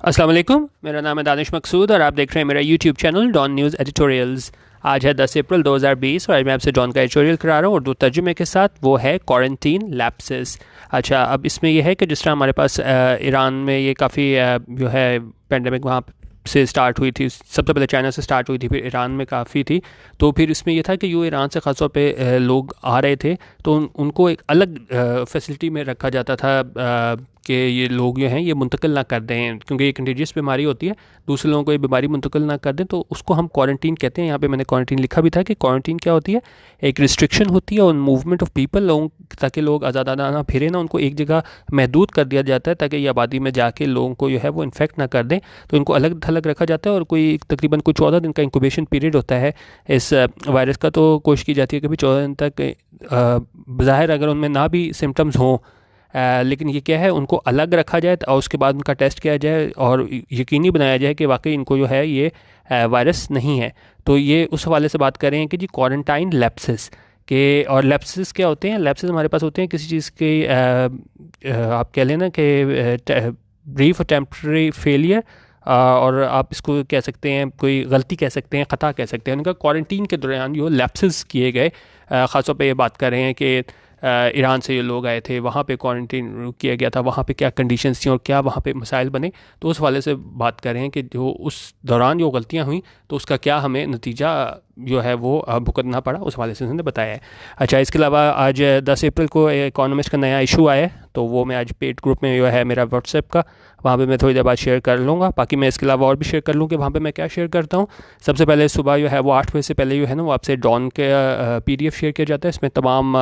अस्सलाम वालेकुम, मेरा नाम है दानिश मकसूद और आप देख रहे हैं मेरा YouTube channel Dawn news editorials. आज है 10 अप्रैल 2020 और आज मैं आपसे डॉन का एडिटोरियल करा रहा हूँ उर्दू तर्जुमे के साथ। वो है क्वारंटीन लैप्सेस। अच्छा, अब इसमें यह है कि जिस तरह हमारे पास ईरान में ये काफ़ी जो है पेंडेमिक वहाँ से स्टार्ट हुई थी, सबसे पहले चाइना से स्टार्ट हुई थी, फिर ईरान में काफ़ी थी। तो फिर इसमें यह था कि यूँ ईरान से ख़ास तौर पे लोग आ रहे थे तो उनको एक अलग फैसिलिटी में रखा जाता था कि ये लोग जो हैं ये मुंतकिल ना कर दें, क्योंकि ये कंटेजियस बीमारी होती है, दूसरे लोगों को ये बीमारी मुंतकिल ना कर दें, तो उसको हम क्वारंटीन कहते हैं। यहाँ पे मैंने क्वारंटीन लिखा भी था कि क्वारंटीन क्या होती है। एक रिस्ट्रिक्शन होती है ऑन मूवमेंट ऑफ पीपल, लोगों ताकि लोग आज़ादाना फिरे ना, उनको एक जगह महदूद कर दिया जाता है ताकि ये आबादी में जाके लोगों को जो है वो इन्फेक्ट ना कर दें। तो इनको अलग थलग रखा जाता है और कोई तकरीबन कोई 14 दिन का इंक्यूबेशन पीरियड होता है इस वायरस का। तो कोशिश की जाती है कि भी 14 दिन तक ज़ाहिर अगर उनमें ना भी सिम्टम्स हों, लेकिन ये क्या है, उनको अलग रखा जाए और उसके बाद उनका टेस्ट किया जाए और यकीनी बनाया जाए कि वाकई इनको जो है ये वायरस नहीं है। तो ये उस हवाले से बात कर रहे हैं कि जी क्वारंटाइन लैप्सेस के। और लैप्सेस क्या होते हैं? लैप्सेस हमारे पास होते हैं किसी चीज़ के आप कह लेना कि ब्रीफ और टेम्पररी फेलियर, और आप इसको कह सकते हैं कोई गलती कह सकते हैं, ख़ता कह सकते हैं। उनका क्वारंटीन के दौरान जो लैप्सेस किए गए, ख़ासतौर पे ये बात कर रहे हैं कि ईरान से ये लोग आए थे, वहाँ पे क्वारंटीन किया गया था, वहाँ पे क्या कंडीशंस थी और क्या वहाँ पे मसाइल बने। तो उस वाले से बात कर रहे हैं कि जो उस दौरान जो गलतियाँ हुई तो उसका क्या हमें नतीजा जो है वो भुगतना पड़ा, उस वाले से उन्होंने बताया है। अच्छा, इसके अलावा आज 10 अप्रैल को इकोनॉमिस्ट का नया इशू आया है, तो वो मैं आज पेड ग्रुप में जो है मेरा व्हाट्सएप का, वहाँ पे मैं थोड़ी देर बाद शेयर कर लूँगा। बाकी मैं इसके अलावा और भी शेयर कर लूँ कि वहाँ पे मैं क्या शेयर करता हूँ। सबसे पहले सुबह जो है वो 8 बजे से पहले जो है ना वो आपसे डॉन के PDF शेयर किया जाता है। इसमें तमाम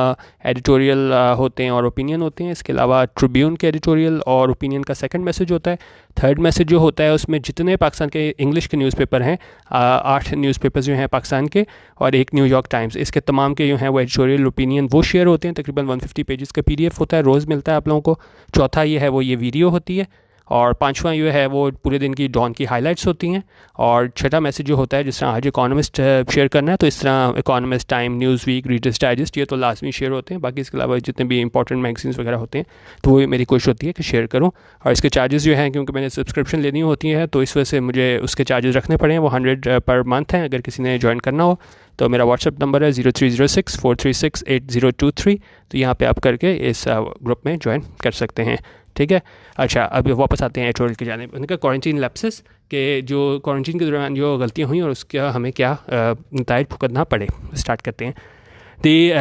एडिटोरियल होते हैं और ओपिनियन होते हैं। इसके अलावा ट्रिब्यून के एडिटोरियल और ओपिनियन का सेकंड मैसेज होता है। थर्ड मैसेज जो होता है उसमें जितने पाकिस्तान के इंग्लिश के न्यूज़पेपर हैं, 8 न्यूज़पेपर्स जो हैं पाकिस्तान के और एक न्यूयॉर्क टाइम्स, इसके तमाम के जो हैं वो एडिटोरियल ओपिनियन वो शेयर होते हैं। तकरीबन 150 पेजेस का PDF होता है, रोज़ मिलता है आप लोगों को। चौथा ये है वो ये वीडियो होती है। और पांचवा ये है वो पूरे दिन की डॉन की हाइलाइट्स होती हैं। और छठा मैसेज जो होता है, जिस तरह आज इकोनॉमिस्ट शेयर करना है तो इस तरह Economist, Time, Newsweek, Reader's Digest, ये तो लाजमी शेयर होते हैं। बाकी इसके अलावा जितने भी इंपॉर्टेंट मैगजीन्स वगैरह होते हैं तो वो मेरी कोशिश होती है कि शेयर करूँ। और इसके चार्जेस जो हैं, क्योंकि मैंने सब्सक्रिप्शन लेनी होती है तो इस वजह से मुझे उसके चार्जेस रखने पड़े हैं। वो 100 पर मंथ हैं। अगर किसी ने ज्वाइन करना हो तो मेरा व्हाट्सअप नंबर है 0306-436-8023। तो यहाँ पे आप करके इस ग्रुप में ज्वाइन कर सकते हैं, ठीक है। अच्छा, अब वापस आते हैं एडिटोरियल की जानिब। उनका क्वारंटीन लैप्सेस के जो क्वारंटीन के दौरान जो गलतियाँ हुई और उसका हमें क्या नताइज भुगतना पड़े, स्टार्ट करते हैं।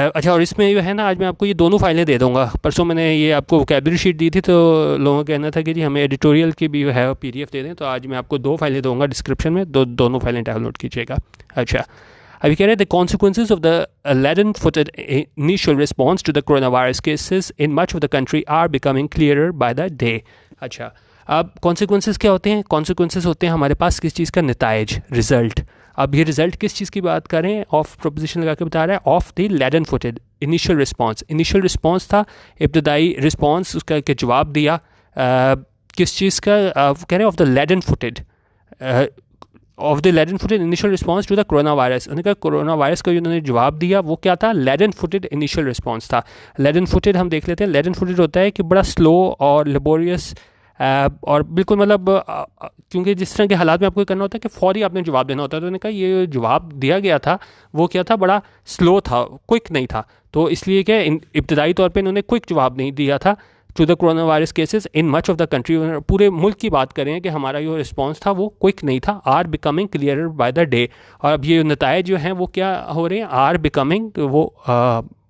अच्छा, और इसमें जो है ना आज मैं आपको ये दोनों फाइलें दे दूँगा। परसों मैंने ये आपको वोकैबुलरी शीट दी थी तो लोगों का कहना था कि जी हमें एडिटोरियल की भी है PDF दे दें, तो आज मैं आपको 2 फाइलें दूँगा डिस्क्रिप्शन में, दोनों फाइलें डाउनलोड कीजिएगा। अच्छा, अभी कह रहे हैं the consequences of the leaden-footed initial response to the coronavirus cases in much of the country are becoming clearer by the day। अच्छा, अब कॉन्सिक्वेंसेज क्या होते हैं? कॉन्सिक्वेंसेज होते हैं हमारे पास किस चीज़ का नताइज, रिजल्ट। अब ये रिजल्ट किस चीज़ की बात करें? ऑफ प्रोपोजिशन लगा के बता रहा है, of the leaden-footed initial response. Initial response था, इब्तदाई रिस्पॉन्स, उसका के जवाब दिया किस चीज़ का? कह रहे हैं of the leaden-footed of the leaden-footed initial response to the corona virus. उन्होंने कहा कोरोना वायरस का उन्होंने जवाब दिया वो क्या था? leaden-footed इनिशियल रिस्पॉन्स था। leaden-footed हम देख लेते हैं। leaden-footed होता है कि बड़ा स्लो और लेबोरियस और बिल्कुल मतलब क्योंकि जिस तरह के हालात में आपको करना होता है कि फ़ौरी आपने जवाब देना होता है, तो उन्होंने कहा ये जवाब दिया गया था वो क्या था? बड़ा स्लो था, क्विक नहीं था। तो इसलिए क्या इब्तदाई तौर पर इन्होंने क्विक जवाब नहीं दिया था to the corona virus cases in much of the country. पूरे मुल्क की बात करें कि हमारा जो रिस्पॉन्स था वो क्विक नहीं था। Are becoming clear by the day. और अब ये नताइज जो हैं वो क्या हो रहे हैं? आर बिकमिंग, वो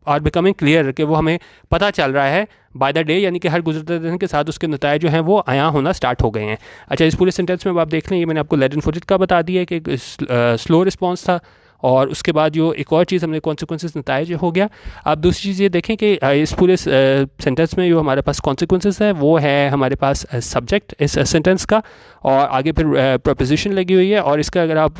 आर बिकमिंग क्लियर, कि वो हमें पता चल रहा है बाय द डे, यानी कि हर गुजरते दिन के साथ उसके नताइज जो हैं वो आया होना स्टार्ट हो गए हैं। अच्छा, इस पूरे सेंटेंस में आप देख लें, ये मैंने आपको leaden-footed का बता दिया कि स्लो रिस्पॉन्स था, और उसके बाद जो एक और चीज़ हमने कॉन्सिक्वेंसेस नताइज हो गया। अब दूसरी चीज़ ये देखें कि इस पूरे सेंटेंस में जो हमारे पास कॉन्सिक्वेंसेस है वो है हमारे पास सब्जेक्ट इस सेंटेंस का, और आगे फिर प्रपोजिशन लगी हुई है। और इसका अगर आप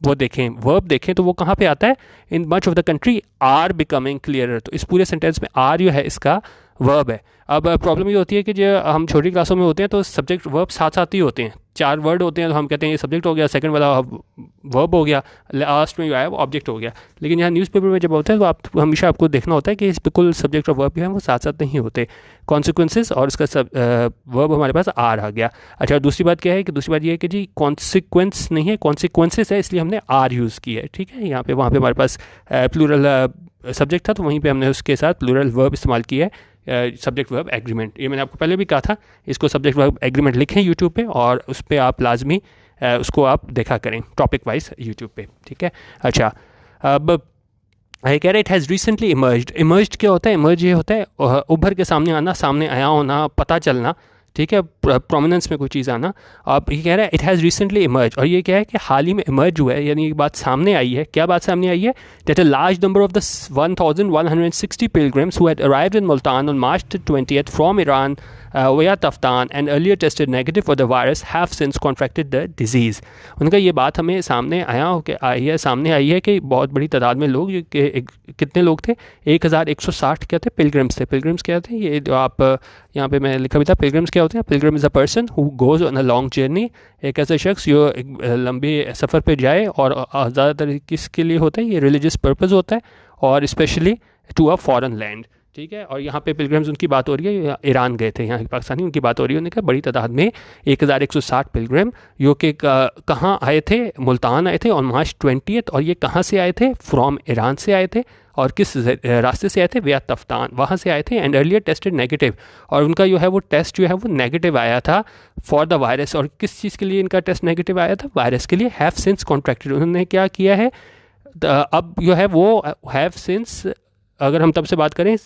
वो देखें, वर्ब देखें, तो वो कहाँ पे आता है? In much of the country are becoming clearer. तो इस पूरे सेंटेंस में आर जो है इसका वर्ब है। अब प्रॉब्लम ये होती है कि जो हम छोटी क्लासों में होते हैं तो सब्जेक्ट वर्ब साथ साथ ही होते हैं, 4 वर्ड होते हैं तो हम कहते हैं ये सब्जेक्ट हो गया, सेकंड वाला वर्ब हो गया, लास्ट में जो आया वो ऑब्जेक्ट हो गया। लेकिन यहाँ न्यूज़पेपर में जब होता है तो आप हमेशा आपको देखना होता है कि बिल्कुल सब्जेक्ट और वर्ब जो है वो साथ साथ नहीं होते, कॉन्सिक्वेंसेस और इसका वर्ब हमारे पास आर आ गया। अच्छा, दूसरी बात क्या है कि दूसरी बात ये है कि जी कॉन्सिक्वेंस नहीं है, कॉन्सिक्वेंसेस है, इसलिए हमने आर यूज़ की है। ठीक है, यहाँ पे वहाँ पे हमारे पास प्लूरल सब्जेक्ट था तो वहीं पे हमने उसके साथ प्लूरल वर्ब इस्तेमाल किया है, सब्जेक्ट वर्ब एग्रीमेंट। ये मैंने आपको पहले भी कहा था, इसको सब्जेक्ट वर्ब एग्रीमेंट लिखें यूट्यूब पे और उस पर आप लाजमी उसको आप देखा करें टॉपिक वाइज यूट्यूब पे। ठीक है, अच्छा अब कह रहे it has recently emerged. Emerged क्या होता है? इमर्ज ये होता है उभर के सामने आना, सामने आया होना, पता चलना। ठीक है, प्रोमिनेंस में कोई चीज़ आना। अब ये कह रहा है इट हैज़ रिसेंटली इमर्ज, और ये क्या है कि हाल ही में इमर्ज हुआ है, यानी ये बात सामने आई है। क्या बात सामने आई है? That a large number of the 1160 pilgrims who had arrived in Multan on March 20th from Iran via Taftan and earlier tested negative for the virus have since contracted the disease. उनका ये बात हमें सामने सामने आई है कि बहुत बड़ी तादाद में लोग, कितने लोग थे? 1160 क्या थे? पिलग्रिम्स थे। पिलग्रिम्स क्या थे? ये जो आप यहाँ पे मैं लिखा भी था, पिलग्रिम्स क्या होते हैं? Pilgrim is a person who goes on a long journey. एक ऐसा शख्स जो एक लंबे सफ़र पे जाए, और ज़्यादातर किसके लिए होता है? ये रिलीजियस पर्पज़ होता है, और specially to a foreign land. ठीक है, और यहाँ पे पिलग्रिम्स उनकी बात हो रही है, ईरान गए थे, यहाँ के पाकिस्तानी, उनकी बात हो रही है। उन्होंने कहा बड़ी तादाद में 1160 पिलग्रिम जो कि कहाँ आए थे? मुल्तान आए थे ऑन मार्च 20th। और ये कहाँ से आए थे? फ्रॉम ईरान से आए थे। और किस रास्ते से आए थे? विया तफ्तान, वहाँ से आए थे। एंड अर्लियर टेस्टेड नेगेटिव, और उनका जो है वो टेस्ट जो है वो नेगेटिव आया था फॉर द वायरस। और किस चीज़ के लिए इनका टेस्ट नेगेटिव आया था? वायरस के लिए। हैव सिंस कॉन्ट्रैक्टेड, उन्होंने क्या किया है अब जो है वो हैव सिंस, अगर हम तब से बात करें,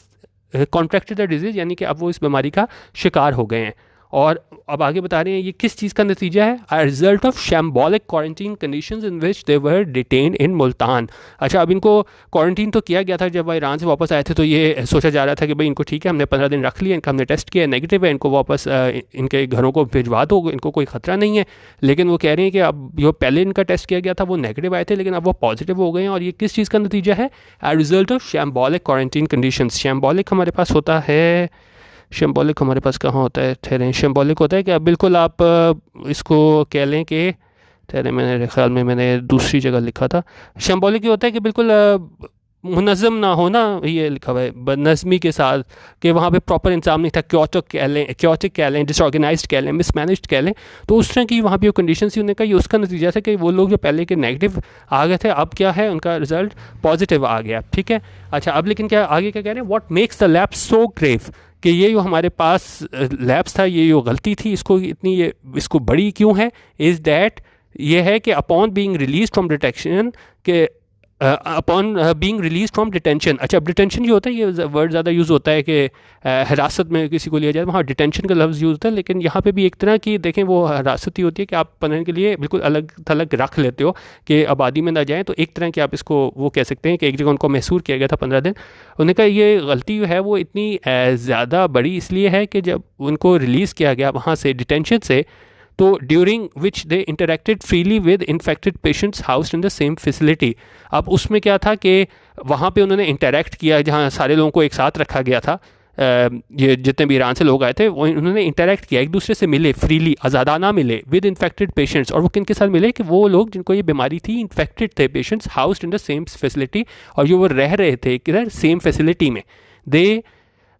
कॉन्ट्रैक्टेड द डिजीज़, यानी कि अब वो इस बीमारी का शिकार हो गए हैं। और अब आगे बता रहे हैं ये किस चीज़ का नतीजा है? A result of shambolic quarantine conditions in which they were detain in Multan. अच्छा, अब इनको क्वारंटीन तो किया गया था जब वह ईरान से वापस आए थे, तो ये सोचा जा रहा था कि भाई इनको ठीक है, हमने 15 दिन रख लिया, इनका हमने टेस्ट किया, नेगेटिव है, इनको वापस इनके घरों को भिजवा दो, इनको कोई ख़तरा नहीं है। लेकिन वो कह रहे हैं कि अब जो पहले इनका टेस्ट किया गया था वो नेगेटिव आए थे, लेकिन अब वो पॉजिटिव हो गए हैं। और ये किस चीज़ का नतीजा है? A result of shambolic quarantine conditions. शैम्बॉलिक हमारे पास होता है, शैम्बॉलिक हमारे पास कहाँ होता है? ठहरें, शैम्बॉलिक होता है कि अब बिल्कुल आप इसको कह लें कि, ठहरें, मेरे ख्याल में मैंने दूसरी जगह लिखा था। शैम्बॉलिक ये होता है कि बिल्कुल मुनज़्ज़म ना हो ना, ये लिखा हुआ है बदनज़मी के साथ, कि वहाँ पे प्रॉपर इंतजाम नहीं था, क्योटिक कह लें, डिसऑर्गेनाइज्ड कह लें, मिसमैनेज्ड कह लें। तो उस तरह की वहाँ पे कंडीशन थी, उन्होंने कहा ये उसका नतीजा था कि वो लोग जो पहले के नेगेटिव आ गए थे, अब क्या है, उनका रिजल्ट पॉजिटिव आ गया। ठीक है, अच्छा, अब लेकिन क्या आगे क्या कह रहे हैं? What makes the lapse so grave, कि ये जो हमारे पास लैप्स था, ये जो गलती थी, इसको बड़ी क्यों है? इज़ दैट, ये है कि upon being release from detection, के upon being release from detention. अच्छा, अब डिटेंशन जो होता है, ये वर्ड ज़्यादा यूज़ होता है कि हिरासत में किसी को लिया जाए, वहाँ डिटेंशन का लफ्ज़ यूज़ होता है। लेकिन यहाँ पे भी एक तरह की देखें वो हिरासत ही होती है कि आप 15 के लिए बिल्कुल अलग थलग रख लेते हो कि आबादी में ना जाएँ, तो एक तरह की आप इसको वो कह सकते हैं कि एक जगह उनको महसूर किया गया था 15 दिन। उन्होंने कहा ये गलती जो है वो इतनी ज़्यादा बड़ी इसलिए है कि जब उनको रिलीज़ किया गया वहाँ से, डिटेंशन से, तो during which they interacted freely with infected patients housed in the same facility. अब उसमें क्या था कि वहाँ पे उन्होंने इंटरेक्ट किया, जहाँ सारे लोगों को एक साथ रखा गया था, ये जितने भी ईरान से लोग आए थे वो उन्होंने इंटरेक्ट किया, एक दूसरे से मिले, फ्रीली, आज़ादाना मिले, विद इन्फेक्टेड पेशेंट्स। और वो किन के साथ मिले? कि वो लोग जिनको ये बीमारी थी, इन्फेक्टेड थे patients, housed in the same facility, और जो वो रह रहे थे किधर? सेम फैसिलिटी में। दे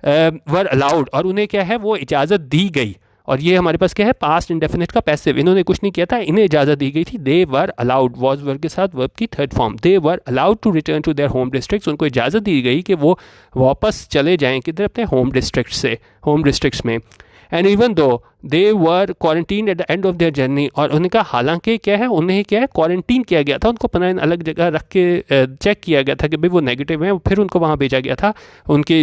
वर अलाउड, और उन्हें क्या है वो इजाज़त दी गई। और ये हमारे पास क्या है? पास्ट इंडेफिनिट का पैसिव, इन्होंने कुछ नहीं किया था, इन्हें इजाज़त दी गई थी। They were allowed, was verb के साथ वर्ब की third form, they were allowed to return to their home districts, उनको इजाज़त दी गई कि वो वापस चले जाएँ किधर? अपने होम डिस्ट्रिक्ट्स में। And even though they were quarantine eight the end of their journey, और उन्हें कहा हालांकि क्या है, उन्हें क्या है, क्वारंटीन किया गया था, उनको 15 दिन अलग जगह रख के चेक किया गया था कि भाई वो नेगेटिव हैं, फिर उनको वहाँ भेजा गया था। उनकी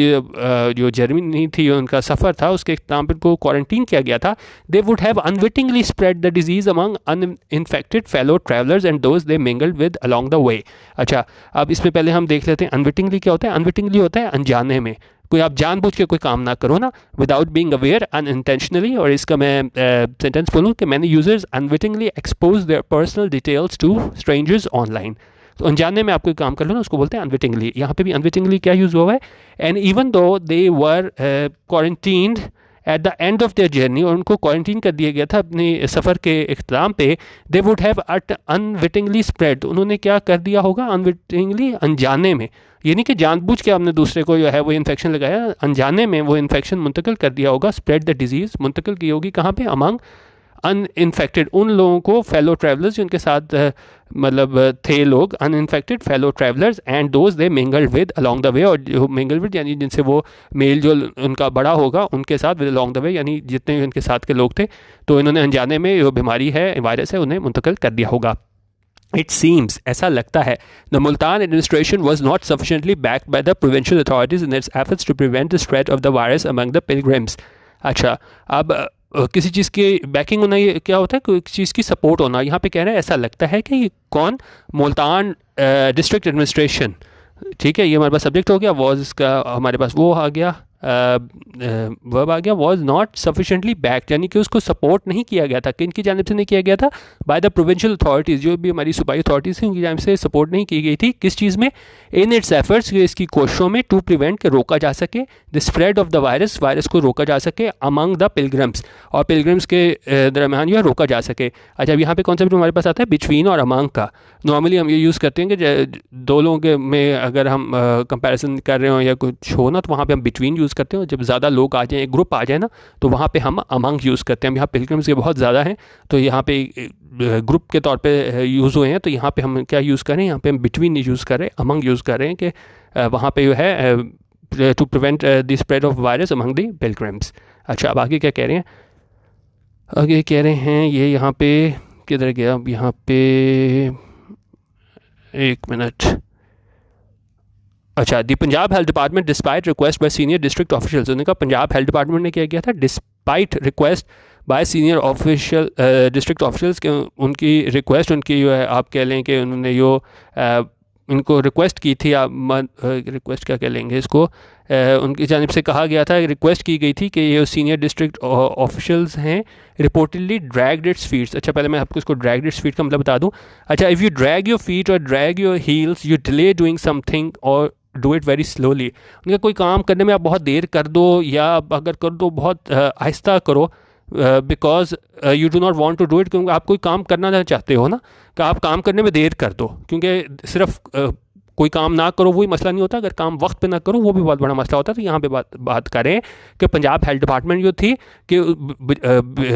जो जर्नी थी, उनका सफ़र था, उसके नाम पर को क्वारंटीन किया गया था। They would have unwittingly spread the disease among uninfected fellow travellers and those they mingled with along the way. अच्छा, अब इसमें पहले हम देख लेते हैं अनविटिंगली क्या होता है। अनविटिंगली होता है अनजाने में, कोई आप जानबूझ के कोई काम ना करो ना, विदाउट बीइंग अवेयर, अनइंटेंशनली। और इसका मैं सेंटेंस बोलूँ कि many users unwittingly expose their personal details to strangers online. तो अनजाने में आप कोई काम कर लो ना, उसको बोलते हैं अनविटिंगली। यहाँ पे भी अनविटिंगली क्या यूज़ हुआ है, and even though they were quarantined at the end of their journey, और उनको क्वारंटीन कर दिया गया था अपने सफ़र के इख्तिताम पे, they would have unwittingly spread, उन्होंने क्या कर दिया होगा, अनविटिंगली, अनजाने में, ये नहीं कि जानबूझ के हमने दूसरे को जो है वो इन्फेक्शन लगाया, अनजाने में वो इन्फेक्शन मुंतकिल कर दिया होगा, स्प्रेड द डिजीज़, मुंतकिल की होगी कहाँ पे, अमंग अनइन्फेक्टेड, उन लोगों को, फेलो ट्रैवलर्स जिनके साथ मतलब थे लोग, uninfected fellow travellers, and those they mingled with along the way, और जो मिंगल विद यानी जिनसे वो मेल जो उनका बड़ा होगा उनके साथ, विद अलॉन्ग द वे यानी जितने उनके साथ के लोग थे, तो इन्होंने अनजाने में जो बीमारी है, वायरस है, उन्हें मुंतकिल कर दिया होगा। It seems, ऐसा लगता है, the Multan administration was not sufficiently backed by the provincial authorities in its efforts to prevent the spread of the virus among the pilgrims. अच्छा, अब किसी चीज़ की बैकिंग होना, ये क्या होता है, कोई चीज़ की सपोर्ट होना, यहाँ पे कह रहे हैं ऐसा लगता है कि ये कौन, मुल्तान डिस्ट्रिक्ट एडमिनिस्ट्रेशन, ठीक है, ये हमारे पास सब्जेक्ट हो गया, वॉज इसका हमारे पास वो आ गया, वर्ब आ गया, वॉज नॉट सफिशेंटली बैक्ड, यानी कि उसको सपोर्ट नहीं किया गया था, किन की जानिब से नहीं किया गया था, बाय द प्रोविंशियल अथॉरिटीज़, जो भी हमारी सूबाई अथॉरिटीज़ थी उनकी जानिब से सपोर्ट नहीं की गई थी, किस चीज़ में, इन इट्स एफर्ट्स, इसकी कोशिशों में, टू प्रिवेंट, के रोका जा सके, the spread of the virus, virus को रोका जा सके, अमंग द पिलग्रम्स, और पिलग्रम्स के दरमियान जो है रोका जा सके। अच्छा, अब यहाँ पे कॉन्सेप्ट हमारे पास आता है बिटवीन और अमंग का। नॉर्मली हम ये यूज़ करते हैं कि दो लोगों के में अगर हम कंपैरिजन कर रहे हो या कुछ हो ना, तो वहाँ पे हम बिटवीन यूज़ करते हैं, जब ज़्यादा लोग आ जाएँ, एक ग्रुप आ जाए ना, तो वहाँ पे हम अमंग यूज़ करते हैं। यहाँ पिलग्रिम्स के बहुत ज़्यादा हैं, तो यहाँ पे ग्रुप के तौर पे यूज़ हुए हैं, तो यहाँ पे हम क्या यूज़ करें, यहाँ पे हम बिटवीन यूज़ कर रहे हैं, अमंग यूज़ कर रहे हैं, कि वहाँ पे जो है to prevent the spread of virus among the pilgrims. अच्छा, अब आगे क्या कह रहे हैं, आगे कह रहे हैं ये यहाँ पे किधर गया, अब यहाँ पे एक मिनट, अच्छा, the Punjab health department despite request by senior district officials, उन्होंने कहा पंजाब हेल्थ डिपार्टमेंट ने क्या किया था, despite request by senior official district officials के, उनकी रिक्वेस्ट, उनकी जो है आप कह लें कि उन्होंने जो इनको रिक्वेस्ट की थी, आप रिक्वेस्ट क्या कह लेंगे इसको, उनकी जानिब से कहा गया था, रिक्वेस्ट की गई थी कि ये सीनियर डिस्ट्रिक्ट ऑफिशियल्स हैं, रिपोर्टेडली ड्रैग्ड इट्स फीट्स। अच्छा, पहले मैं आपको इसको ड्रैग्ड इट्स फीट का मतलब बता दूं। अच्छा, if you drag your feet or drag your heels, you delay doing something or do it very slowly. उनका कोई काम करने में आप बहुत देर कर दो, या अगर कर दो बहुत आहिस्ता करो, because you do not want to do it, क्योंकि आप कोई काम करना चाहते हो ना, कि आप काम करने में देर कर दो, क्योंकि सिर्फ कोई काम ना करो वही मसला नहीं होता, अगर काम वक्त पे ना करो वो भी बहुत बड़ा मसला होता है। तो यहाँ पे बात करें कि पंजाब हेल्थ डिपार्टमेंट जो थी कि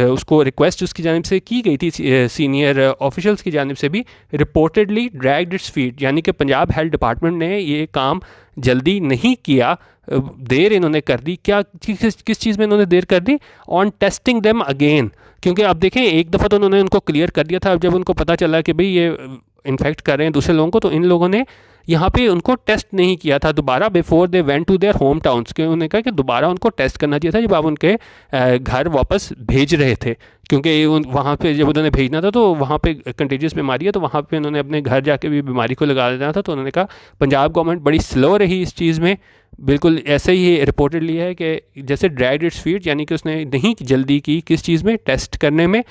उसको रिक्वेस्ट उसकी जानिब से की गई थी, सीनियर ऑफिशियल्स की जानिब से भी, रिपोर्टेडली ड्रैग्ड इट्स फीट, यानी कि पंजाब हेल्थ डिपार्टमेंट ने ये काम जल्दी नहीं किया, देर इन्होंने कर दी। क्या किस चीज़ में इन्होंने देर कर दी, ऑन टेस्टिंग देम अगेन, क्योंकि अब देखें एक दफ़ा तो उन्होंने उनको क्लियर कर दिया था, अब जब उनको पता चला कि भाई ये इन्फेक्ट कर रहे हैं दूसरे लोगों को, तो इन लोगों ने यहाँ पे उनको टेस्ट नहीं किया था दोबारा, before they went to their home towns, के उन्होंने कहा कि दोबारा उनको टेस्ट करना चाहिए था जब आप उनके घर वापस भेज रहे थे, क्योंकि वहाँ पे जब उन्होंने भेजना था तो वहाँ पे कंटेजियस बीमारी है, तो वहाँ पे उन्होंने अपने घर जाके भी बीमारी को लगा देना था। तो उन्होंने कहा पंजाब गवर्नमेंट बड़ी स्लो रही इस चीज़ में, बिल्कुल ऐसे ही रिपोर्टेडली है कि जैसे ड्रैग्ड इट्स फीट, यानी कि उसने नहीं जल्दी की किस चीज़ में, टेस्ट करने में,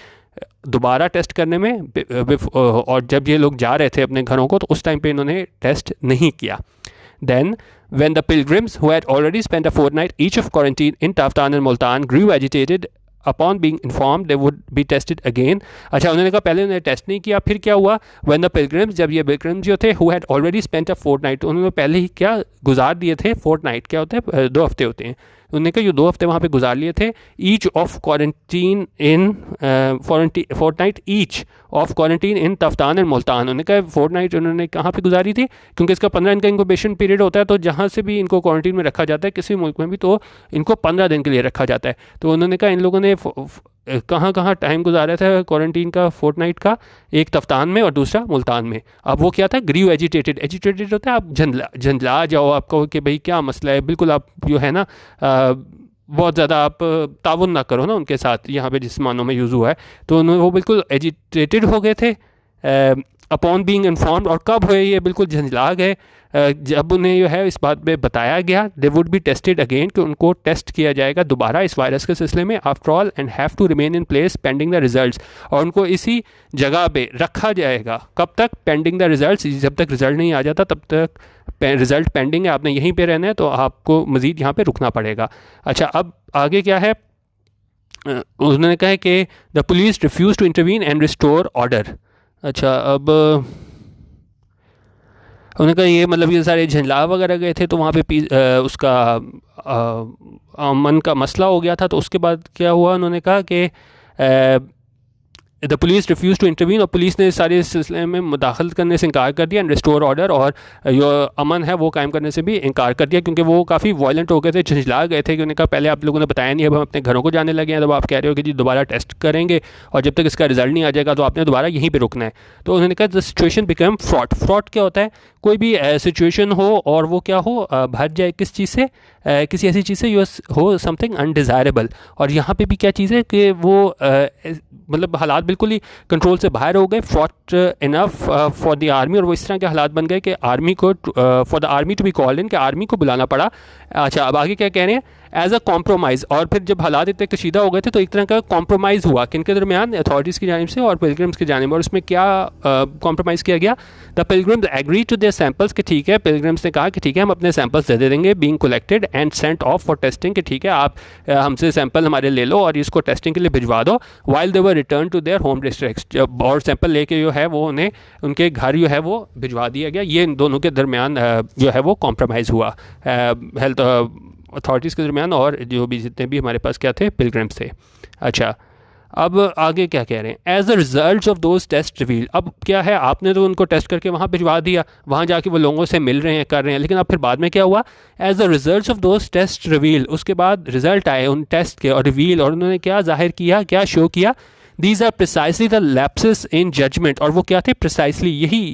दोबारा टेस्ट करने में, और जब ये लोग जा रहे थे अपने घरों को तो उस टाइम पे इन्होंने टेस्ट नहीं किया। Then, when the pilgrims who had already spent a fortnight each of quarantine in Taftan and Multan grew agitated upon being informed they would be tested again. अच्छा, उन्होंने कहा पहले उन्होंने टेस्ट नहीं किया, फिर क्या हुआ, when the pilgrims, जब ये pilgrims जो थे who had already spent a fortnight, उन्होंने पहले ही क्या गुजार दिए थे, fortnight क्या होता है, 2 हफ्ते होते हैं, उन्होंने कहा ये 2 हफ्ते वहाँ पे गुजार लिए थे, each of quarantine in fortnight each of quarantine in Taftan and Multan, उन्होंने कहा फोर्टनाइट उन्होंने कहाँ पे गुजारी थी, क्योंकि इसका 15 दिन का इंक्यूबेशन पीरियड होता है, तो जहाँ से भी इनको क्वारंटीन में रखा जाता है किसी मुल्क में भी, तो इनको 15 दिन के लिए रखा जाता है। तो उन्होंने कहा इन लोगों ने कहाँ कहाँ टाइम गुजारा था क्वारंटीन का, फोर्टनाइट का, एक तफ्तान में और दूसरा मुल्तान में। अब वो क्या था, ग्रीव एजिटेटेड, एजिटेटेड होता है आप झंझला जाओ, आप कहो कि भाई क्या मसला है, बिल्कुल आप जो है ना बहुत ज़्यादा आप ताउन ना करो ना उनके साथ, यहाँ पे जिस मानों में यूज़ हुआ है, तो उन्होंने वो बिल्कुल एजिटेटेड हो गए थे, अपॉन बीइंग इन्फॉर्म्ड, और कब हुए ये बिल्कुल झंझला गए जब उन्हें जो है इस बात पे बताया गया, they would be tested again, कि उनको टेस्ट किया जाएगा दोबारा इस वायरस के सिलसिले में, after all and have to remain in place pending the results, और उनको इसी जगह पे रखा जाएगा कब तक, पेंडिंग द रिजल्ट्स, जब तक रिजल्ट नहीं आ जाता तब तक रिजल्ट पेंडिंग है, आपने यहीं पे रहना है, तो आपको मज़ीद यहाँ पे रुकना पड़ेगा। अच्छा, अब आगे क्या है, उन्होंने कहा कि the police refuse to intervene and restore order. अच्छा, अब उन्होंने कहा ये मतलब ये सारे झंझला वगैरह गए थे तो वहाँ पे उसका अमन का मसला हो गया था, तो उसके बाद क्या हुआ, उन्होंने कहा कि the police refuse to intervene, और पुलिस ने सारे सिलसिले में मुदाखलत करने से इनकार कर दिया, एंड रिस्टोर ऑर्डर, और जो अमन है वो कायम करने से भी इनकार कर दिया, क्योंकि वो काफ़ी वायलेंट हो गए थे, झंझला गए थे, कि उन्होंने कहा पहले आप लोगों ने बताया नहीं, अब हम अपने घरों को जाने लगे हैं, तो आप कह रहे हो कि जी दोबारा टेस्ट करेंगे और जब तक इसका रिजल्ट नहीं आ जाएगा तो आपने दोबारा यहीं पर रुकना है। तो उन्होंने कहा the situation become fraud. Fraud क्या होता है, कोई भी सिचुएशन हो और वो क्या हो, भर जाए किस चीज़ से, किसी ऐसी चीज़ से, हो समथिंग अनडिज़ायरेबल, और यहाँ पे भी क्या चीज़ है कि वो मतलब हालात बिल्कुल ही कंट्रोल से बाहर हो गए, fraud enough for the army, और वो इस तरह के हालात बन गए कि आर्मी को, for the army to be called in, कि आर्मी को बुलाना पड़ा। अच्छा, अब आगे क्या कह रहे हैं, एज अ कॉम्प्रोमाइज़, और फिर जब हालात इतने कशीदा हो गए थे तो एक तरह का कॉम्प्रोमाइज़ हुआ किन के दरमियान, अथॉरिटीज़ की जानिब से और पिलग्रिम्स की जानिब, और उसमें क्या कॉम्प्रोमाइज़ किया गया, the pilgrims agree to their samples, कि ठीक है, पिलग्रिम्स ने कहा कि ठीक है हम अपने सैंपल्स दे देंगे, being collected and sent off for testing, कि ठीक है आप हमसे सैंपल हमारे ले लो और इसको टेस्टिंग के लिए भिजवा दो, while they were return to their home districts, और सैंपल लेके जो है वो उन्हें उनके घर जो है वो भिजवा दिया गया। ये इन दोनों के दरमियान जो है वो कॉम्प्रोमाइज़ हुआ हेल्थ अथॉरिटीज़ के दरमियान और जो भी जितने भी हमारे पास क्या थे, पिलग्रिम्स थे। अच्छा, अब आगे क्या कह रहे हैं, as a result of those test reveal, अब क्या है, आपने तो उनको टेस्ट करके वहाँ भिजवा दिया, वहाँ जाके वो लोगों से मिल रहे हैं, कर रहे हैं, लेकिन अब फिर बाद में क्या हुआ, as a result of those test reveal, उसके बाद रिजल्ट आए उन टेस्ट के और रिवील, और उन्होंने क्या जाहिर किया, क्या शो किया, these are precisely the lapses in judgement, और वो क्या थे, प्रिसाइसली यही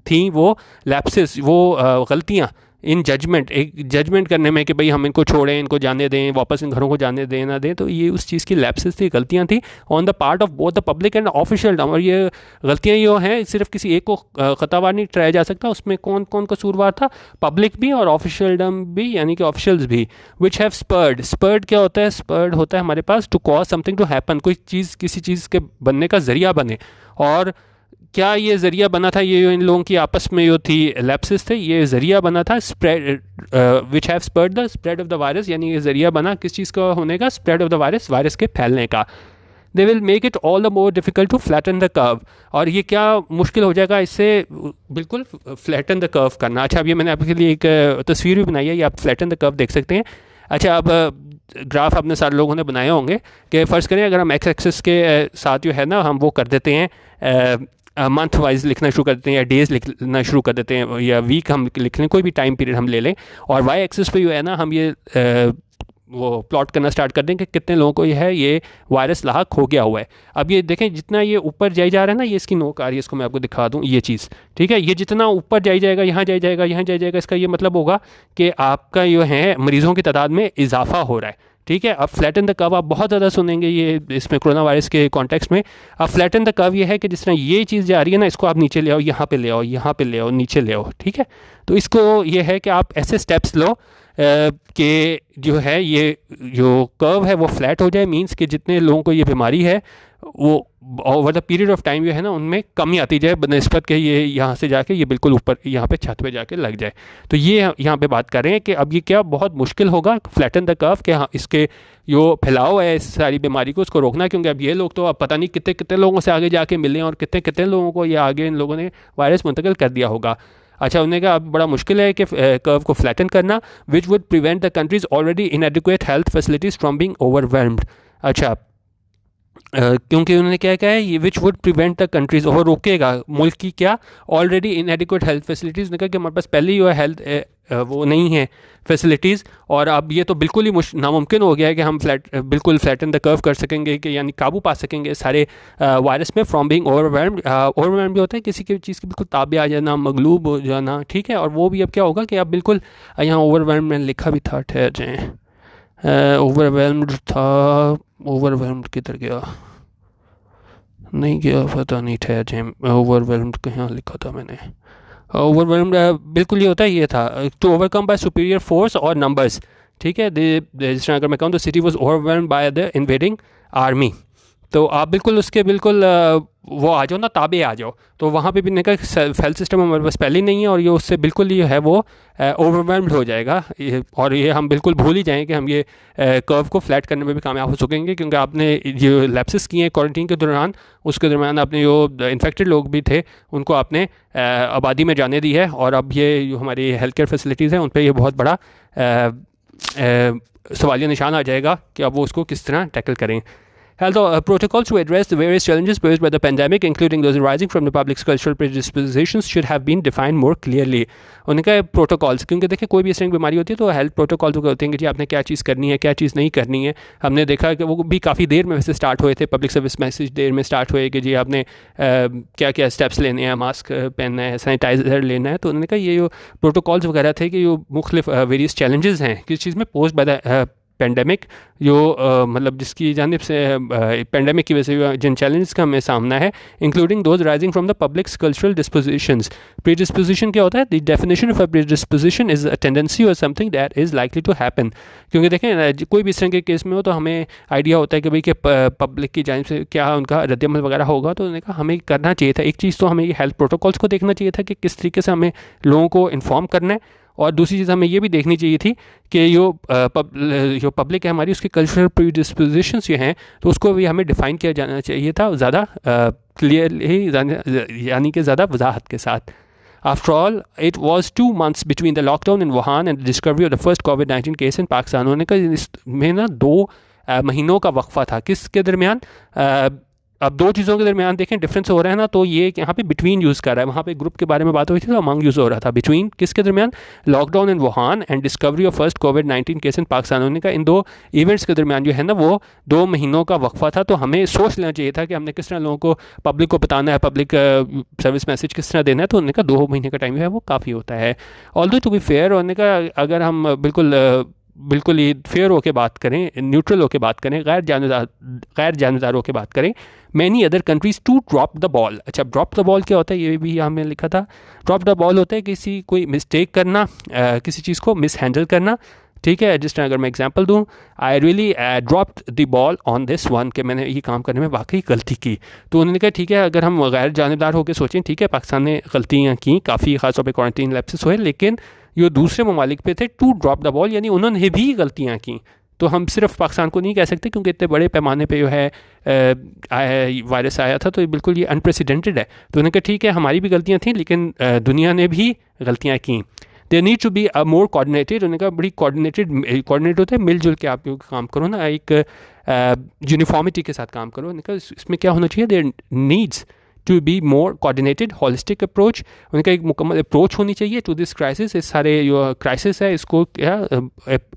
थी वो लैप्सेस, वो गलतियाँ इन जजमेंट, एक जजमेंट करने में कि भाई हम इनको छोड़ें, इनको जाने दें, वापस इन घरों को जाने दें ना दें, तो ये उस चीज़ की लैप्सेस थी, गलतियाँ थी on the part of both the public and official, और ये गलतियाँ जो हैं सिर्फ किसी एक को ख़तावार नहीं ठहराया जा सकता, उसमें कौन कौन कसूरवार था, पब्लिक भी और ऑफिशियलडम भी, यानी कि ऑफिशियल्स भी, विच हैव स्पर्ड, स्पर्ड क्या होता है, स्पर्ड होता है हमारे पास to cause something to happen, कोई चीज़ किसी चीज़ के बनने का ज़रिया बने, और क्या ये ज़रिया बना था, ये इन लोगों की आपस में जो थी लैप्सेस थे, ये ज़रिया बना था spread, which have spread the spread of the virus, यानी ये ज़रिया बना किस चीज़ का होने का, spread of the virus, virus के फैलने का। They will make it all the more difficult to flatten the curve, और ये क्या मुश्किल हो जाएगा इससे बिल्कुल फ्लैटन द कर्व करना। अच्छा, अब ये मैंने आपके लिए एक तस्वीर भी बनाई है, ये आप फ्लैटन द कर्व देख सकते हैं। अच्छा, अब ग्राफ आपने सारे लोगों ने बनाए होंगे कि फ़र्ज़ करें अगर हम एक्स एक्सिस के साथ जो है ना हम वो कर देते हैं, मंथ वाइज लिखना शुरू कर देते हैं, या डेज़ लिखना शुरू कर देते हैं, या वीक हम लिख लें, कोई भी टाइम पीरियड हम ले लें, और वाई एक्सिस पे जो है ना हम ये वो प्लॉट करना स्टार्ट कर दें कि कितने लोगों को ये वायरस लाहक हो गया हुआ है। अब ये देखें जितना ये ऊपर जाई जा रहा है ना, ये इसकी नोक आ रही है, इसको मैं आपको दिखा दूँ ये चीज़, ठीक है, ये जितना ऊपर जाई जाएगा, यहाँ जाई जाएगा, यहाँ जाई जाएगा, इसका ये मतलब होगा कि आपका जो है मरीज़ों की तादाद में इजाफा हो रहा है, ठीक है। अब फ्लैटन द कर्व आप बहुत ज़्यादा सुनेंगे ये इसमें कोरोना वायरस के कॉन्टेक्स्ट में। अब फ्लैटन द कर्व ये है कि जिस तरह ये चीज़ जा रही है ना, इसको आप नीचे ले आओ, यहाँ पे ले आओ, यहाँ पे ले आओ, नीचे ले आओ, ठीक है। तो इसको ये है कि आप ऐसे स्टेप्स लो कि जो है ये जो कर्व है वो फ्लैट हो जाए, मींस कि जितने लोगों को ये बीमारी है वो over the period of time जो है ना उनमें कमी आती जाए बनस्बत के ये यहाँ से जाके ये बिल्कुल ऊपर यहाँ पे छत पे जाके लग जाए। तो ये यहाँ पे बात कर रहे हैं कि अब ये क्या बहुत मुश्किल होगा फ्लैटन द कर्व के, हाँ इसके जो फैलाव है इस सारी बीमारी को उसको रोकना, क्योंकि अब ये लोग तो अब पता नहीं कितने कितने लोगों से आगे जाके मिले और कितने कितने लोगों को ये आगे इन लोगों ने वायरस मुंतकिल कर दिया होगा। अच्छा, उन्होंने कहा अब बड़ा मुश्किल है कि कर्व को फ्लैटन करना, which would prevent the countries already इनएडिक्वेट health facilities from being overwhelmed. अच्छा, क्योंकि उन्होंने क्या कहा है, ये which would prevent the countries, और रोकेगा मुल्क की क्या ऑलरेडी इनएडिक्वेट हेल्थ फैसिलिटीज़। ने कहा कि हमारे पास पहले ही हेल्थ वो नहीं है फैसिलिटीज़, और अब ये तो बिल्कुल ही नामुमकिन हो गया है कि हम बिल्कुल फ्लैटन द कर्व कर सकेंगे, कि यानी काबू पा सकेंगे सारे वायरस में फ्रॉम बीइंग ओवरवेल्म्ड। ओवरवेल्म्ड भी होता है किसी की चीज़ की बिल्कुल ताबे आ जाना, मगलूब हो जाना, ठीक है। और वो भी अब क्या होगा कि अब बिल्कुल यहाँ ओवरवेल्म्ड मैंने लिखा भी था, ठहर जाएँ, ओवरवेल्म्ड था, ओवरवेल्म्ड किधर गया, नहीं किया, पता नहीं ठहर जाए, ओवरवेलम्ड कहाँ लिखा था मैंने। ओवरवेलम्ड बिल्कुल ये होता है, ये था to overcome by superior force और नंबर्स। ठीक है, जिस तरह अगर मैं कहूँ तो city was overwhelmed by the invading army, तो आप बिल्कुल उसके बिल्कुल वो आ जाओ ना, ताबे आ जाओ। तो वहाँ पे भी इनका फेल सिस्टम हमारे पास पहले ही नहीं है, और ये उससे बिल्कुल ये है वो ओवरवेलम्ड हो जाएगा। और ये हम बिल्कुल भूल ही जाएँ कि हम ये कर्व को फ्लैट करने में भी कामयाब हो सकेंगे, क्योंकि आपने जो लैप्सेस किए हैं क्वारंटीन के दौरान, उसके दरमियान आपने जो इन्फेक्टेड लोग भी थे उनको आपने आबादी में जाने दी है, और अब ये जो हमारी हेल्थ केयर फैसिलिटीज़ हैं उन पर ये बहुत बड़ा सवालिया निशान आ जाएगा कि अब वो उसको किस तरह टैकल करें। Health protocols to address the various challenges posed by the pandemic, including those arising from the public's cultural predispositions, should have been defined more clearly. उनका प्रोटोकॉल्स, क्योंकि देखिए कोई भी इस तरह की बीमारी होती है तो हेल्थ प्रोटोकॉल तो होते हैं कि जी आपने क्या चीज़ करनी है, क्या चीज़ नहीं करनी है। हमने देखा कि वो भी काफ़ी देर में वैसे स्टार्ट हुए थे, पब्लिक सर्विस मैसेज देर में स्टार्ट हुए कि जी आपने क्या क्या स्टेप्स लेने हैं, मास्क पहनना है, सैनिटाइज़र लेना है। तो उन्होंने कहा ये जो प्रोटोकॉल्स वगैरह थे कि जो मुख्तलिफ वेरियस चैलेंजेस हैं किस चीज़ में पोस्ट बाय द पेंडेमिक, जो मतलब जिसकी जानिब से पेंडेमिक की वजह से जिन चैलेंजेस का हमें सामना है, including those rising from the public's cultural dispositions. Predisposition क्या होता है? The definition of a predisposition is a tendency or something that is likely to happen. क्योंकि देखें कोई भी इस तरह के केस में हो तो हमें आइडिया होता है कि भाई कि पब्लिक की जानिब से क्या उनका रद्दमल वगैरह होगा, तो उन्होंने कहा हमें करना चाहिए था। एक चीज़ तो हमें ये हेल्थ प्रोटोकॉल्स को देखना चाहिए था कि किस तरीके से हमें लोगों को इन्फॉर्म करना है, और दूसरी चीज़ हमें ये भी देखनी चाहिए थी कि जो पब्लिक है हमारी, उसकी कल्चरल प्रीडिस्पोजिशंस जो हैं तो उसको भी हमें डिफ़ाइन किया जाना चाहिए था ज़्यादा क्लियरली, यानी कि ज़्यादा वजाहत के साथ। After all, it was 2 months between the lockdown in Wuhan and the discovery of the first COVID-19 case in Pakistan. उन्होंने कहा इसमें ना 2 महीनों का वक्फा था, किसके दरमियान? अब दो चीज़ों के दरमियान देखें डिफरेंस हो रहा है ना, तो ये यहाँ पे बिटवीन यूज़ कर रहा है। वहाँ पे ग्रुप के बारे में बात हुई थी तो अमंग यूज़ हो रहा था, बिटवीन किसके दरमियान? Lockdown in Wuhan and discovery of first covid case in Pakistan. उन्होंने कहा इन दो इवेंट्स के दरमियान जो है ना वो 2 महीनों का वक्फा था, तो हमें सोच लेना चाहिए था कि हमने किस तरह लोगों को, पब्लिक को बताना है, पब्लिक सर्विस मैसेज किस तरह देना है। तो उन्होंने कहा 2 महीने का टाइम जो है वो काफ़ी होता है। ऑल्दो टू बी फेयर, उन्होंने कहा अगर हम बिल्कुल ही फेयर होकर बात करें, न्यूट्रल होकर बात करें, गैर जानबदार होकर बात करें, many other countries to drop the ball. अच्छा, ड्रॉप द बॉल क्या होता है ये भी यहाँ में लिखा था। ड्रॉप द बॉल होता है किसी कोई मिस्टेक करना, किसी चीज़ को मिस हैंडल करना। ठीक है, जिस तरह अगर मैं एग्जांपल दूं, I really dropped the ball on this one, कि मैंने ये काम करने में वाकई गलती की। तो उन्होंने कहा ठीक है, अगर हम गैर जानबदार होकर सोचें, ठीक है पाकिस्तान ने गलतियाँ की, काफ़ी खासतौर पर क्वारंटीन लैप्सेस हुए, लेकिन जो दूसरे ममालिक पे थे टू ड्रॉप द बॉल, यानी उन्होंने भी गलतियाँ की। तो हम सिर्फ पाकिस्तान को नहीं कह सकते, क्योंकि इतने बड़े पैमाने पे जो है वायरस आया था, तो ये बिल्कुल ये अनप्रेसिडेंटेड है। तो उन्होंने कहा ठीक है हमारी भी गलतियाँ थी, लेकिन दुनिया ने भी गलतियाँ की। There need to be a more coordinated. उन्होंने कहा बड़ी कोऑर्डिनेट होता है मिलजुल के आप काम करो ना, एक यूनिफॉर्मिटी के साथ काम करो। उन्होंने कहा इसमें क्या होना चाहिए? There needs to be more coordinated holistic approach. उनका एक मुकम्मल अप्रोच होनी चाहिए टू दिस क्राइसिस। इस सारे जो क्राइसिस है इसको क्या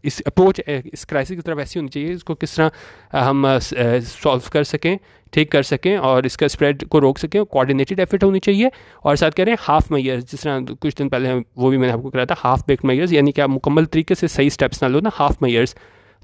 इस अप्रोच इस क्राइसिस की तरफ ऐसी होनी चाहिए, इसको किस तरह हम सॉल्व कर सकें, ठीक कर सकें और इसका स्प्रेड को रोक सकें। कोऑर्डिनेटेड एफर्ट होनी चाहिए। और साथ कह रहे हैं हाफ मेजर्स, जिस तरह कुछ दिन पहले वो भी मैंने आपको कराया था, हाफ बेक्ड मेजर्स, यानी कि आप मुकम्मल तरीके से सही स्टेप्स ना लो ना, हाफ मेजर्स।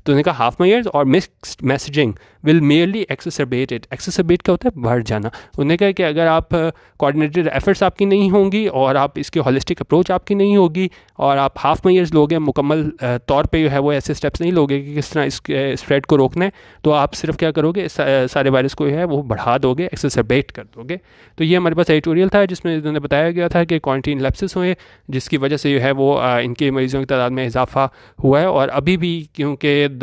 तो उन्होंने कहा हाफ मेजर्स और mixed messaging will merely exacerbate it. Exacerbate क्या होता है? बढ़ जाना। उन्होंने कहा कि अगर आप कोऑर्डिनेटेड एफर्ट्स आपकी नहीं होंगी और आप इसके होलिस्टिक अप्रोच आपकी नहीं होगी और आप हाफ मेजर्स लोगे, मुकम्मल तौर पे जो है वो ऐसे स्टेप्स नहीं लोगे कि किस तरह इसके स्प्रेड को रोकना है, तो आप सिर्फ क्या करोगे, सारे वायरस को जो है वो बढ़ा दोगे, एक्सेसरबेट कर दोगे। तो ये हमारे पास एडिटोरियल था जिसमें इन्होंने बताया गया था कि क्वारंटीन लैप्सेस हुए, जिसकी वजह से जो है वो इनके मरीज़ों की तादाद में इजाफा हुआ है। और अभी भी क्योंकि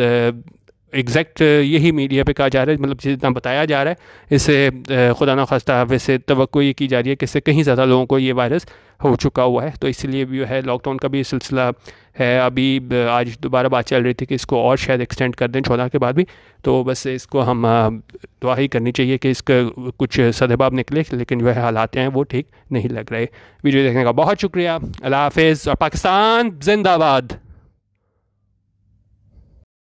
एग्जैक्ट यही मीडिया पे कहा जा रहा है, मतलब जितना बताया जा रहा है, इससे खुदा न खास्ता वैसे तवक्को ये की जा रही है कि इससे कहीं ज़्यादा लोगों को ये वायरस हो चुका हुआ है। तो इसलिए भी है लॉकडाउन का भी सिलसिला है। अभी आज दोबारा बात चल रही थी कि इसको और शायद एक्सटेंड कर दें 14 के बाद भी। तो बस इसको हम दुआ ही करनी चाहिए कि इसका कुछ सदबाब निकले, लेकिन जो है हालात हैं वो ठीक नहीं लग रहे। वीडियो देखने का बहुत शुक्रिया। अल्लाह हाफिज़ और पाकिस्तान जिंदाबाद।